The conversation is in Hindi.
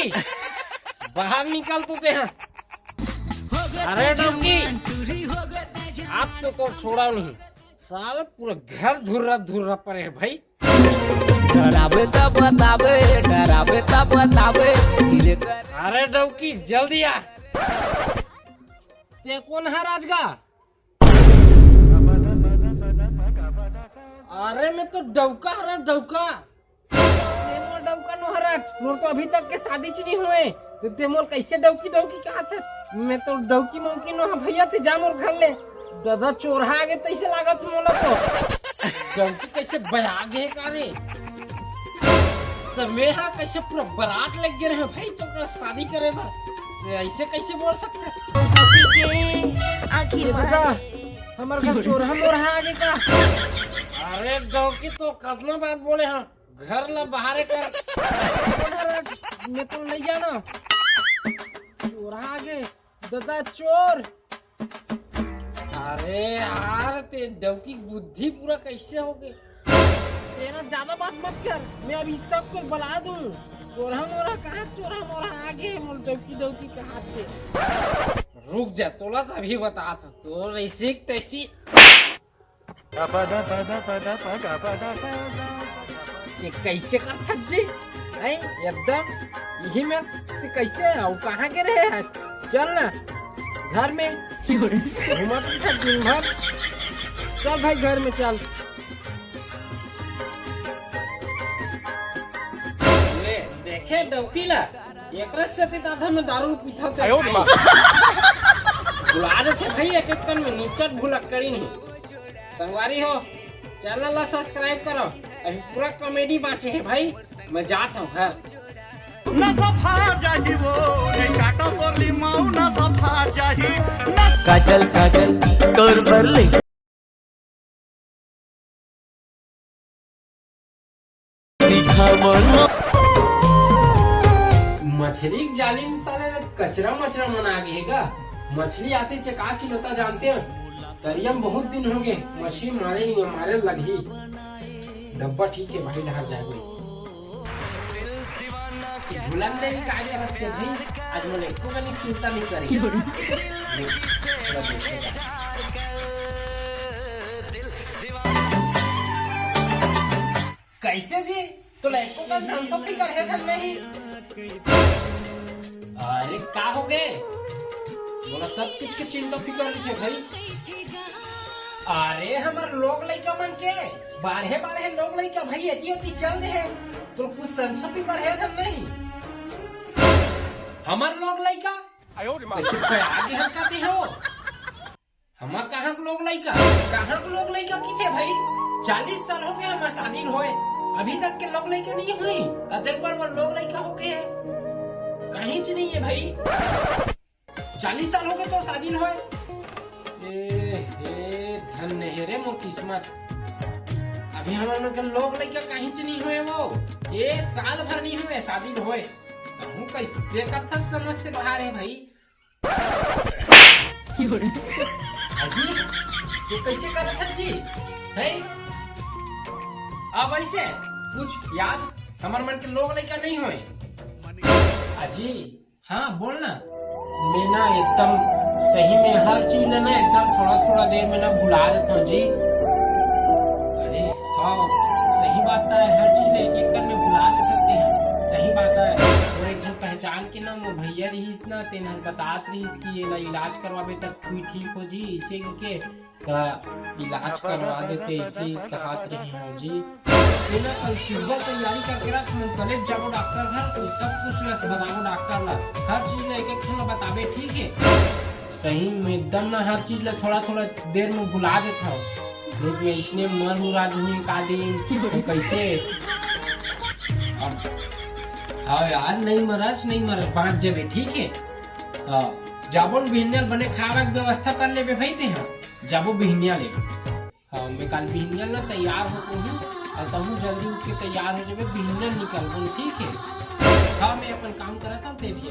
डौकी बाहर निकल तू यहाँ। अरे डौकी आप तो छोड़ा नहीं, साल पूरा घर धुर्रा पड़े है भाई। डरावे तब बतावे, डरावे तब बतावे। अरे डौकी जल्दी आ। ते कौन है राजगा? अरे मैं तो डौका हरा डौका। तेमोर डौका नो हराज, मोर तो अभी तक के शादी च नहीं हुए। तो तेमोर कैसे डौकी कहा था? मैं तो डौकी मौकी नो भैया ते जा मोर घर ले। दादा चोरहा आगे तैसे लागत मोला तो। डौकी कैसे बया गे का रे? तो मैं हाँ कैसे पूरा बारात लग गए रहे भाई तो शादी करे भर। ऐसे कैसे बोल सकते? आखिर हमारे घर चोरहा मोरहा आगे का। अरे डौकी तो कितना बार बोले हाँ घर ला बाहर कर। मैं तो नहीं जाना। चोरहा आगे दादा चोर। अरे यार ते डौकी बुद्धि पूरा कैसे हो गए? तेरा ज्यादा बात मत कर, मैं अभी सबको बुला दूं। चोरहा मोरहा कहाँ? चोरहा मोरहा आगे है मोर डौकी के हाथ से। रुक जा, तोला तो अभी बता तो ऐसी तैसी। ये कैसे कर सकते हैं? एकदम यही में कैसे है? कहाँ के रहे हैं? चल ना घर में घुमा था दिन भर। चल भाई घर में चल। ले देखे डौकी ला एक रस से दादा में दारू पीता था। बुला रहे थे भाई एक कन में नीचट भुलक करी नहीं। संगवारी हो चैनल ला सब्सक्राइब करो, अभी पूरा कॉमेडी बाँचे है भाई। मैं जाता हूँ घर। काजल काजल तोर बरले मछली जाली में साले कचरा मचरा मना गए का। मछली आते चका की लता जानते हैं। दरियम बहुत दिन हो गए मछली मारे ही हमारे लग ही। डब्बा ठीक है भाई ढाल जाए बुलंद भी कार्य रखते भाई। आज मुझे कोई चिंता नहीं करेगी। कैसे जी तो लड़कों का संसद भी करे घर में ही। अरे क्या हो गए? बोला सब कुछ के चिंता फिकर लिखे भाई। अरे हमारे लोग लड़का मन के बारहे लोग लड़का भाई एती चल रहे हैं तो कुछ संसद भी करे घर नहीं। हमारे लोग लड़का आगे हटकाते हो। हमार कहाँ के लोग लड़का की थे भाई? 40 साल हो गए हमारे शादी हुए, अभी तक के लोग लड़के नहीं हुई। देख बार लोग लड़का हो गए हैं कहीं नहीं है भाई। 40 साल हो गए तो शादी हुए। धन नहीं रे मोर किस्मत। अभी हमारे के लोग लड़का कहीं नहीं हुए। वो ये साल भर नहीं हुए शादी हुए। कहूँ कैसे करता समझ से बाहर है भाई। अजी तो कैसे कर रहा जी है? अब ऐसे कुछ याद हमारे मन के लोग लड़का नहीं हुए। अजी हाँ बोल ना। मैं ना एकदम सही में हर चीज ना एकदम थोड़ा देर में ना भुला देता हूँ जी। अरे हाँ सही बात है, हर चीज एक में भुला देते हैं। सही बात है। और एक जन पहचान के ना वो भैया रहीस ना तेना बतात रहीस कि ये इलाज करवाबे तब कोई ठीक हो जी। इसे के इलाज करवा देते इसे कहत रहे हो जी। ना कल सुबह तैयारी करके रख कॉलेज जाओ डॉक्टर घर तो सब कुछ बताओ डॉक्टर ला। हर चीज एक एक बताबे ठीक है। सही में एकदम ना हर चीज ला थोड़ा देर में भुला देता हूँ। इसने मर मुराद हुई का दिन कैसे। हाँ यार नहीं मरस बांट जाबे ठीक है। जाबो बिहनिया बने खावे की व्यवस्था कर लेबे भाई ते हाँ जाबो बिहनिया ले। हाँ मैं कल बिहनिया ला तैयार होता हूँ और तब जल्दी उठ के तैयार हो जाबे बिहनिया निकल ठीक है। हाँ मैं अपन काम करता हूँ ते भी।